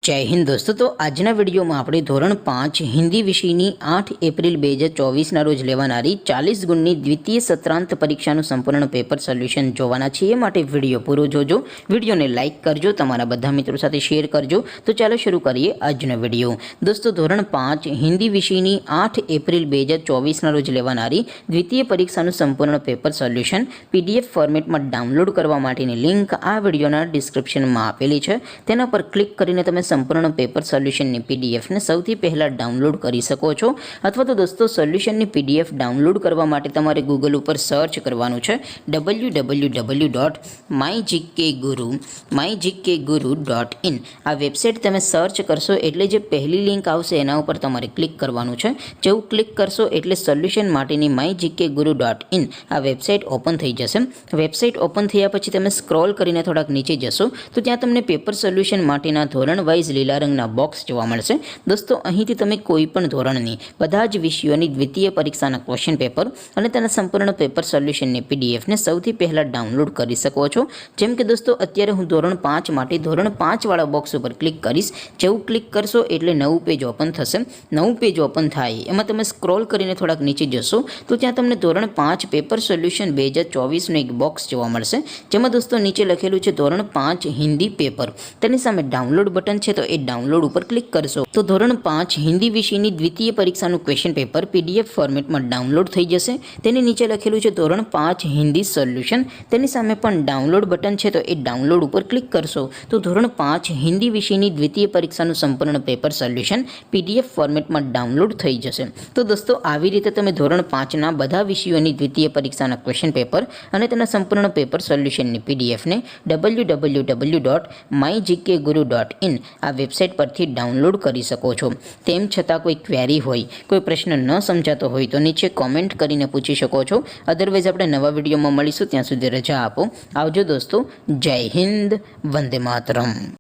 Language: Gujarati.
जय हिंद दोस्तों। तो आजना विडियो में આપણે ધોરણ 5 હિન્દી વિષયની 8 એપ્રિલ 2024 ના રોજ લેવાનારી 40 ગુણની દ્વિતીય સત્રાંત પરીક્ષાનું સંપૂર્ણ પેપર સોલ્યુશન જોવાના છીએ। માટે વિડિયો પૂરો જોજો, વિડિયોને લાઈક કરજો, તમારા બધા મિત્રો સાથે શેર કરજો। તો ચાલો શરૂ કરીએ આજનો વિડિયો। દોસ્તો ધોરણ 5 હિન્દી વિષયની 8 એપ્રિલ 2024 ના રોજ લેવાનારી દ્વિતીય પરીક્ષાનું સંપૂર્ણ પેપર સોલ્યુશન પીડીએફ ફોર્મેટમાં ડાઉનલોડ કરવા માટેની લિંક આ વિડિયોના ડિસ્ક્રિપ્શનમાં આપેલી છે। તેના પર ક્લિક કરીને તમે संपूर्ण पेपर सोल्यूशन पीडीएफ ने सौथी पहला डाउनलॉड कर सको छो। अथवा तो दोस्तों सोल्यूशन पीडीएफ डाउनलॉड करवा माटे तमारे गूगल पर सर्च करवानुं छे www.mygkguru.in। आ वेबसाइट तमे सर्च करशो एटले जे पहली लिंक आवशे एना उपर तमारे क्लिक करवानुं छे। जेवुं क्लिक करशो एटले सोल्यूशन माटेनी mygkguru.in आ वेबसाइट ओपन थई जशे। वेबसाइट ओपन थया पछी तमे स्क्रॉल करीने थोड़ाक नीचे जशो तो त्यां तमने पेपर सोल्यूशन माटेना धोरण वाइज લીલા રંગના બોક્સ જોવા મળશે। દોસ્તો અહીંથી તમે કોઈ પણ ધોરણની બધા જ વિષયોની દ્વિતીય પરીક્ષાના ક્વેશ્ચન પેપર અને તેના સંપૂર્ણ પેપર સોલ્યુશનની પીડીએફ ને સૌથી પહેલા ડાઉનલોડ કરી શકો છો। જેમ કે દોસ્તો અત્યારે હું ધોરણ 5 માટે ધોરણ 5 વાળા બોક્સ ઉપર ક્લિક કરીશ। જેવું ક્લિક કરશો એટલે નવું પેજ ઓપન થશે। નવું પેજ ઓપન થાય એમાં તમે સ્ક્રોલ કરીને થોડાક નીચે જશો તો ત્યાં તમને ધોરણ 5 પેપર સોલ્યુશન 2024 નું એક બોક્સ જોવા મળશે। જેમાં દોસ્તો નીચે લખેલું છે ધોરણ 5 હિન્દી પેપર। તેની સામે ડાઉનલોડ બટન છે तो ए डाउनलॉड पर क्लिक करशो तो धोरण 5 हिंदी विषयनी द्वितीय परीक्षाનું क्वेश्चन पेपर पीडीएफ फॉर्मेट में डाउनलॉड थई जशे। तेनी नीचे लखेलुं छे धोरण 5 हिंदी सोल्यूशन। तेनी सामे पण डाउनलॉड बटन छे तो ए डाउनलॉड पर क्लिक करशो तो धोरण 5 हिंदी विषयनी द्वितीय परीक्षाનું संपूर्ण पेपर सोल्यूशन पीडीएफ फॉर्मेट में डाउनलॉड थई जशे। तो दोस्तों આવી રીતે તમે ધોરણ 5 ના બધા વિષયોની દ્વિતીય પરીક્ષાના ક્વેશ્ચન પેપર અને તેના સંપૂર્ણ પેપર સોલ્યુશનની પીડીએફ ને www.mygkguru.in आ वेबसाइट परथी डाउनलॉड करी सको छो। तेम छतां कोई क्वेरी होय, कोई प्रश्न न समजातो होय तो नीचे कॉमेंट करीने पूछी शको छो। अदरवाइज आपणे नवा विडियोमां मळीशुं, त्यां सुधी रजा आपो। आवजो दोस्तों। जय हिंद, वंदे मातरम।